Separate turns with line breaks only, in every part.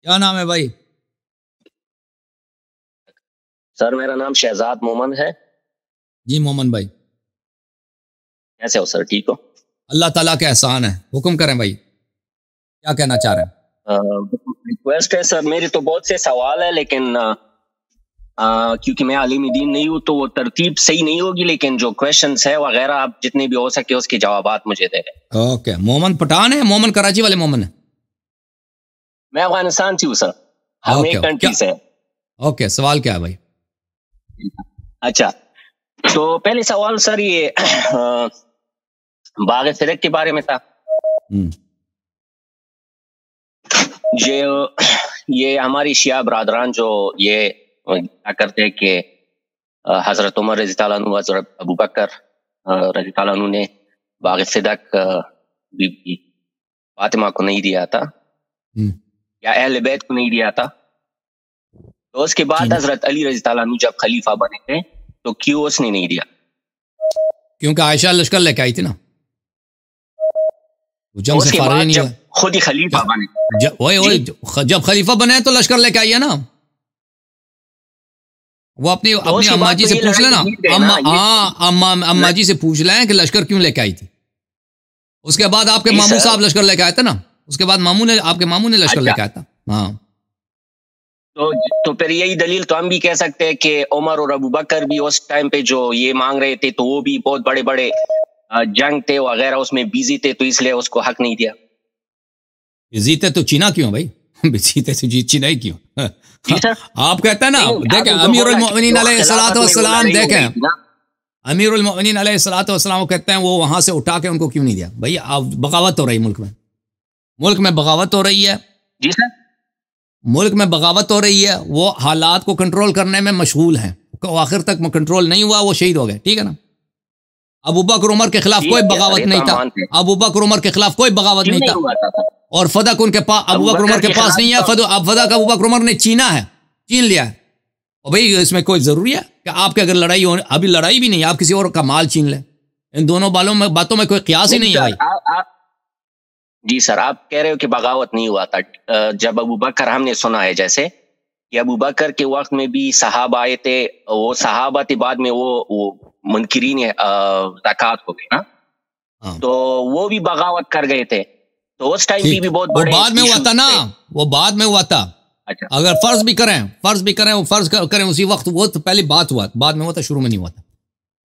کیا نام ہے بھائی؟
سر میرا نام شہزاد مومن ہے.
جی مومن بھائی،
کیسے ہو سر؟ ٹھیک ہو؟
اللہ تعالیٰ کا احسان ہے. حکم کریں بھائی، کیا کہنا چاہ رہے ہیں؟
ریکویسٹ ہے سر، میری تو بہت سے سوال ہے لیکن کیونکہ میں عالم دین نہیں ہوں تو وہ ترتیب صحیح نہیں ہوگی، لیکن جو کویشچنس ہے وغیرہ آپ جتنے بھی ہو سکے اس کے جوابات مجھے دے دیں.
اوکے. مومن پٹھان ہے؟ مومن کراچی والے مومن ہے؟
میں افغانستان سے ہوں سر، ہم
اوکے،
ایک کنٹری سے ہیں.
اوکے. سوال کیا ہے بھائی؟
اچھا، تو پہلے سوال سر یہ باغ فرق کے بارے میں تھا. یہ ہماری شیعہ برادران جو یہ کیا کرتے ہیں کہ حضرت عمر رضی اللہ عنہ، حضرت ابو بکر رضی اللہ عنہ نے باغ صدق بی بی فاطمہ کو نہیں دیا تھا یا اہل بیت کو نہیں دیا تھا، تو اس کے بعد حضرت علی رضی اللہ عنہ جب خلیفہ بنے تھے تو کیوں اس نے نہیں دیا؟
کیونکہ عائشہ لشکر لے کے آئی تھی نا، جنگ
اس
سے
کے
فارغ
بعد
نہیں
جب
ہوئے.
خود ہی خلیفہ بنے
جب خلیفہ بنے تو لشکر لے کے آئیے نا. وہ اپنی اماں جی سے پوچھ لینا، اماں جی سے پوچھ لیں کہ لشکر کیوں لے کے آئی تھی. اس کے بعد آپ کے ماموں صاحب لشکر لے کے آئے تھے نا، اس کے بعد آپ کے ماموں نے لشکر لے کے آیا تھا. ہاں،
تو پھر یہی دلیل تو ہم بھی کہہ سکتے ہیں کہ عمر اور ابو بکر بھی اس ٹائم پہ جو یہ مانگ رہے تھے تو وہ بھی بہت بڑے بڑے جنگ تھے وغیرہ، اس میں بیزی تھے تو اس لیے اس کو حق نہیں دیا.
جیتے تو چینا کیوں بھائی؟ جیتے تو چینا ہی کیوں؟ آپ کہتے ہیں نا، دیکھیں امیر المؤمنین علیہ الصلوۃ والسلام، دیکھیں امیر المؤمنین علیہ الصلوۃ والسلام وہ کہتے ہیں وہ وہاں سے اٹھا کے ان کو کیوں نہیں دیا؟ بھائی بغاوت ہو رہی ملک میں بغاوت ہو رہی ہے.
جی سر،
ملک میں بغاوت ہو رہی ہے، وہ حالات کو کنٹرول کرنے میں مشغول ہیں، آخر تک کنٹرول نہیں ہوا، وہ شہید ہو گئے. ٹھیک ہے نا؟ ابو بکر عمر کے خلاف کوئی بغاوت نہیں تھا، ابو بکر عمر کے خلاف کوئی بغاوت نہیں تھا، اور فدق ان کے پاس ابو بکر عمر کے پاس نہیں ہے. فدق ابو بکر عمر نے چینا ہے، چین لیا ہے. اور بھائی اس میں کوئی ضروری ہے کہ آپ کے اگر لڑائی ہو، ابھی لڑائی بھی نہیں، آپ کسی اور کا مال چھین لیں. ان دونوں باتوں میں کوئی قیاس ہی نہیں ہے بھائی.
جی سر، آپ کہہ رہے ہو کہ بغاوت نہیں ہوا تھا. جب ابو بکر، ہم نے سنا ہے جیسے کہ ابو بکر کے وقت میں بھی صحابہ آئے تھے، وہ صحابہ تھے، بعد میں وہ منکرین زکوٰۃ ہو گئے نا، تو وہ بھی بغاوت کر گئے تھے. تو اس ٹائم بھی بہت بڑے
بعد میں ہوا تھا نا، وہ بعد میں ہوا تھا. اگر فرض بھی کریں وہ فرض کریں اسی وقت، وہ تو پہلی بات ہوا، بعد میں ہوا تھا، شروع میں نہیں ہوا تھا.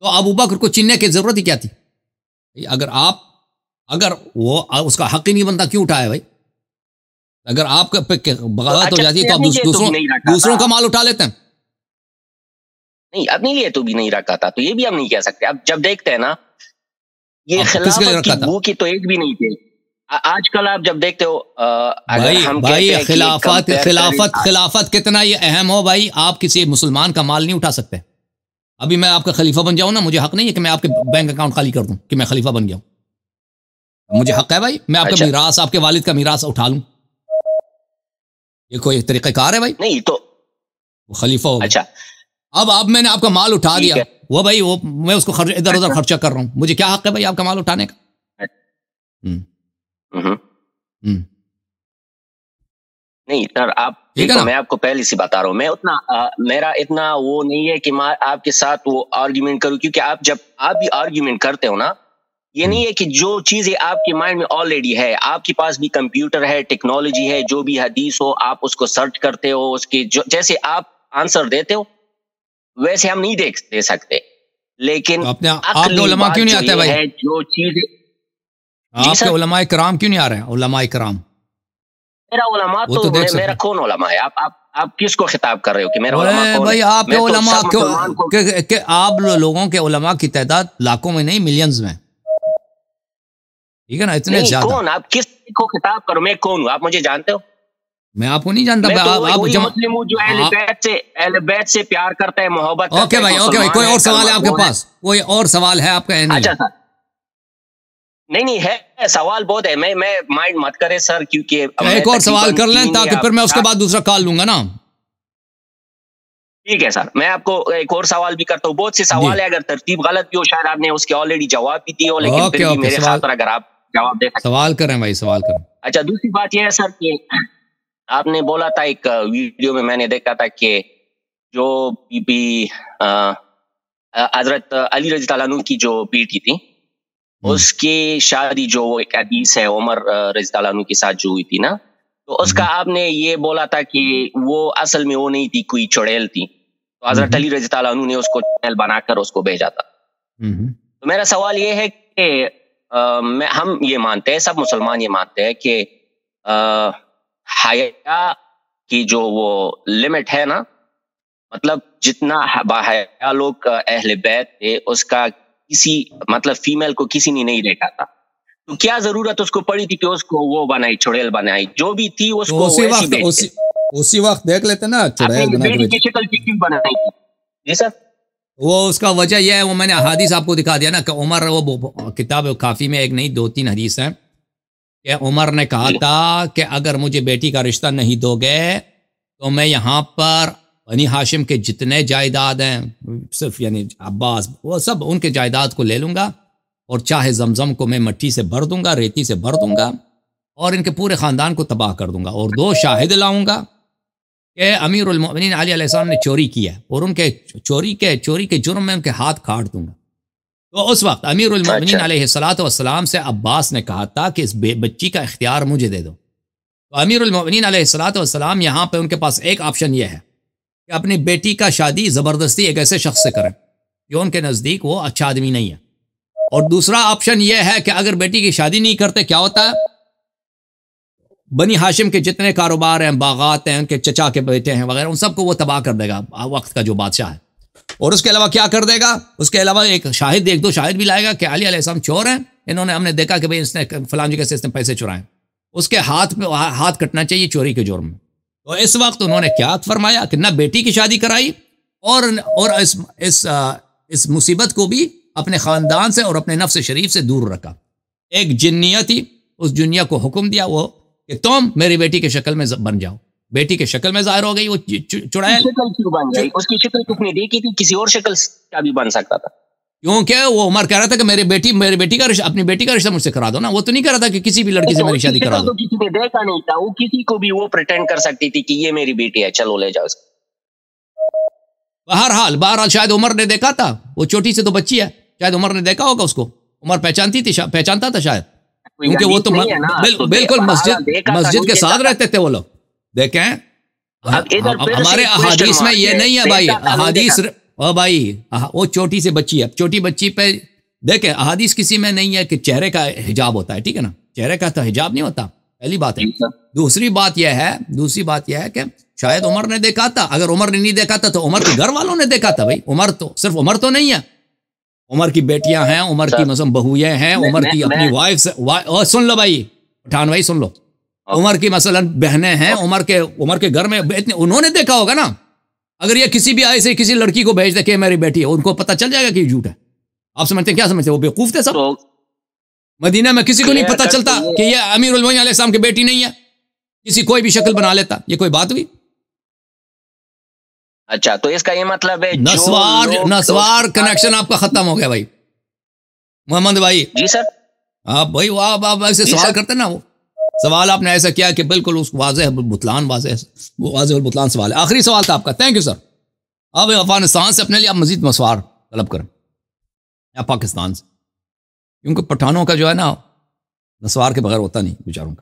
تو ابو بکر کو چیننے کی ضرورت ہی کیا تھی؟ اگر وہ اس کا حق ہی نہیں بنتا کیوں اٹھایا بھائی؟ اگر آپ کا بغاوت ہو جاتی ہے تو آپ دوسروں کا مال اٹھا لیتے ہیں.
نہیں، اپنے لیے تو بھی نہیں رکھا تھا، تو یہ بھی ہم نہیں کہہ سکتے. اب جب دیکھتے ہیں نا، یہ خلافت کی بو کی تو ایک بھی نہیں تھے. آج کل آپ جب دیکھتے ہو
بھائی خلافت کتنا یہ اہم ہو بھائی، آپ کسی مسلمان کا مال نہیں اٹھا سکتے. ابھی میں آپ کا خلیفہ بن جاؤں نا، مجھے حق نہیں ہے کہ میں آپ کے بینک اکاؤنٹ خالی کر دوں کہ میں خلیفہ بن گیا ہوں. مجھے حق ہے بھائی، میں آپ کا میراث، آپ کے والد کا میراث اٹھا لوں. یہ کوئی طریقہ کار ہے بھائی؟
نہیں تو
وہ خلیفہ ہو گیا. اب میں نے آپ کا مال اٹھا دیا، وہ بھائی میں اس کو ادھر ادھر خرچہ کر رہا ہوں، مجھے کیا حق ہے بھائی آپ کا مال اٹھانے کا؟
نہیں سر، میں آپ کو پہلے سے بتا رہا ہوں، میرا اتنا وہ نہیں ہے کہ میں آپ کے ساتھ وہ آرگیومنٹ کروں، کیونکہ جب آپ بھی آرگیومنٹ کرتے ہو نا، یہ نہیں ہے کہ جو چیزیں آپ کے مائنڈ میں آلریڈی ہے، آپ کے پاس بھی کمپیوٹر ہے، ٹیکنالوجی ہے، جو بھی حدیث ہو آپ اس کو سرچ کرتے ہو، اس کے جیسے آپ آنسر دیتے ہو ویسے ہم نہیں دے سکتے. لیکن
آپ کے علماء کیوں نہیں آتے بھائی؟
جو چیزیں
آپ کے علماء کرام کیوں نہیں آ رہے ہیں؟ علماء کرام،
میرا علماء تو میرا کون علماء ہے؟ آپ کس کو خطاب کر رہے ہو کہ میرا علماء کون ہے؟
بھائی آپ کے علماء کہ آپ لوگوں کے علماء کی تعداد لاکھوں میں نہیں، ملینز میں. ٹھیک ہے نا؟ اتنے زیادہ.
کون؟ آپ کس کو خطاب کرو؟ میں کون ہوں؟ آپ مجھے جانتے ہو؟
میں آپ کو نہیں جانتا.
مسلم ہوں جو اہل بیت سے پیار کرتا ہے، محبت کرتا ہے.
اوکے بھائی، کوئی اور سوال ہے آپ کے پاس؟ کوئی اور سوال ہے آپ کا؟
اچھا سر، نہیں ہے، سوال بہت ہے. میں مائنڈ مت کرے سر، کیونکہ
ایک اور سوال کر لیں تاکہ پھر میں اس کے بعد دوسرا کال لوں گا نا.
ٹھیک ہے سر، میں آپ کو ایک اور سوال بھی کرتا ہوں. بہت سے سوال ہے، اگر ترتیب غلط بھی ہو شاید آپ نے اس کے آلریڈی جواب بھی دیے ہو، لیکن پھر بھی میرے خاطر اگر آپ جواب دے سکتے.
سوال کریں بھائی، سوال کریں.
اچھا، دوسری بات یہ ہے سر کہ آپ نے بولا تھا ایک ویڈیو میں نے دیکھا تھا کہ جو بی بی حضرت علی رضی اللہ عنہ کی جو بیٹی تھی اس کی شادی جو ایک حدیث ہے عمر رضی اللہ عنہ کے ساتھ جو ہوئی تھی نا، تو اس کا آپ نے یہ بولا تھا کہ وہ اصل میں وہ نہیں تھی، کوئی چڑیل تھی، تو حضرت علی رضی اللہ عنہ نے اس کو چڑیل بنا کر اس کو بھیجا تھا. تو میرا سوال یہ ہے کہ ہم یہ مانتے ہیں، سب مسلمان یہ مانتے ہیں کہ حیا کی جو وہ لمٹ ہے نا، مطلب جتنا باحیا لوگ اہل بیت تھے اس کا کسی مطلب فیمیل کو کسی نے نہیں دیکھا تھا، تو کیا ضرورت اس کو پڑی تھی کہ اس کو وہ بنائی، چڑیل بنائی، جو بھی تھی اس کو
اسی وقت دیکھ لیتے نا چڑیل
بنائی تھی. جی سر،
وہ اس کا وجہ یہ ہے، وہ میں نے حدیث آپ کو دکھا دیا نا کہ عمر، وہ کتاب کافی میں ایک نہیں 2-3 حدیث ہیں کہ عمر نے کہا تھا کہ اگر مجھے بیٹی کا رشتہ نہیں دو گے تو میں یہاں پر بنی ہاشم کے جتنے جائیداد ہیں، صرف یعنی عباس، وہ سب ان کے جائیداد کو لے لوں گا، اور چاہے زمزم کو میں مٹی سے بھر دوں گا، ریتی سے بھر دوں گا، اور ان کے پورے خاندان کو تباہ کر دوں گا، اور 2 شاہد لاؤں گا کہ امیر المؤمنین علی علیہ السلام نے چوری کیا، اور ان کے چوری کے جرم میں ان کے ہاتھ کاٹ دوں گا. تو اس وقت امیر المؤمنین علیہ السلام سے عباس نے کہا تھا کہ اس بچی کا اختیار مجھے دے دو. تو امیر المؤمنین علیہ السلام یہاں پہ ان کے پاس ایک آپشن یہ ہے کہ اپنی بیٹی کا شادی زبردستی ایک ایسے شخص سے کریں جو ان کے نزدیک وہ اچھا آدمی نہیں ہے، اور دوسرا آپشن یہ ہے کہ اگر بیٹی کی شادی نہیں کرتے کیا ہوتا ہے، بنی ہاشم کے جتنے کاروبار ہیں، باغات ہیں، ان کے چچا کے بیٹے ہیں وغیرہ، ان سب کو وہ تباہ کر دے گا وقت کا جو بادشاہ ہے. اور اس کے علاوہ کیا کر دے گا، اس کے علاوہ ایک 2 شاہد بھی لائے گا کہ علی علیہ السلام چور ہیں، انہوں نے، ہم نے دیکھا کہ بھئی اس نے فلان جگہ سے اس نے پیسے چرائے، اس کے ہاتھ کٹنا چاہیے چوری کے جرم میں. تو اس وقت انہوں نے کیا فرمایا کہ نہ بیٹی کی شادی کرائی، اور اس مصیبت کو بھی اپنے خاندان سے اور اپنے نفس شریف سے دور رکھا. ایک جنیہ تھی، اس جنیہ کو حکم دیا وہ کہ تم میری بیٹی کی شکل میں بن جاؤ. بیٹی کے شکل میں ظاہر ہو گئی، وہ چڑیل.
اس کی شکل کس نے دیکھی تھی؟ کسی اور شکل کا بھی بن سکتا تھا،
کیونکہ وہ عمر کہہ رہا تھا کہ میری بیٹی کا رشتہ، اپنی بیٹی کا رشتہ مجھ سے کرا دو نا. وہ تو نہیں کہہ رہا تھا کہ کسی بھی لڑکی سے میری شادی کرا دو.
کسی نے دیکھا نہیں تھا، وہ کسی کو بھی وہ پریٹینڈ کر سکتی تھی کہ یہ میری بیٹی ہے، چلو لے جاؤ اس کو.
بہرحال شاید عمر نے دیکھا تھا، وہ چھوٹی سے تو بچی ہے، شاید عمر نے دیکھا ہوگا اس کو، عمر پہچانتا تھا شاید، کیونکہ وہ تو بالکل مسجد کے ساتھ رہتے تھے وہ لوگ. دیکھیں ہمارے احادیث میں یہ نہیں ہے بھائی، احادیث وہ چھوٹی سے بچی ہے، چھوٹی بچی پہ دیکھیں احادیث کسی میں نہیں ہے کہ چہرے کا حجاب ہوتا ہے، ٹھیک ہے نا، چہرے کا تو حجاب نہیں ہوتا، پہلی بات ہے. دوسری بات یہ ہے کہ شاید عمر نے دیکھا تھا. اگر عمر نے نہیں دیکھا تھا تو عمر کے گھر والوں نے دیکھا تھا. بھائی عمر تو صرف عمر تو نہیں ہے، عمر کی بیٹیاں ہیں، عمر کی مثلا بہویں ہیں، عمر کی اپنی وائف سے، سن لو بھائی پٹھان بھائی سن لو، عمر کی مثلا بہنیں ہیں، عمر کے گھر میں انہوں نے دیکھا ہوگا نا. اگر یہ کسی بھی ایسے کسی لڑکی کو بھیج دے کہ میری بیٹی ہے، ان کو پتہ چل جائے گا کہ یہ جھوٹ ہے. آپ سمجھتے ہیں کیا سمجھتے ہیں؟ وہ بیوقوف تھے سب. مدینہ میں کسی کو نہیں پتہ چلتا کہ یہ امیر المومنین علیہ السلام کی بیٹی نہیں ہے، کسی کوئی بھی شکل بنا لیتا. یہ کوئی بات ہوئی؟
اچھا، تو اس کا یہ مطلب ہے
نسوار کنیکشن آپ کا ختم ہو گیا بھائی محمد بھائی.
جی سر.
آپ بھائی آپ ایسے سوال کرتے نا، وہ سوال آپ نے ایسا کیا کہ بالکل اس واضح بطلان سوال ہے. آخری سوال تھا آپ کا. Thank you sir. اب افغانستان سے اپنے لیے آپ مزید مسوار طلب کریں یا پاکستان سے، کیونکہ پٹھانوں کا جو ہے نا نسوار کے بغیر ہوتا نہیں بیچاروں کا.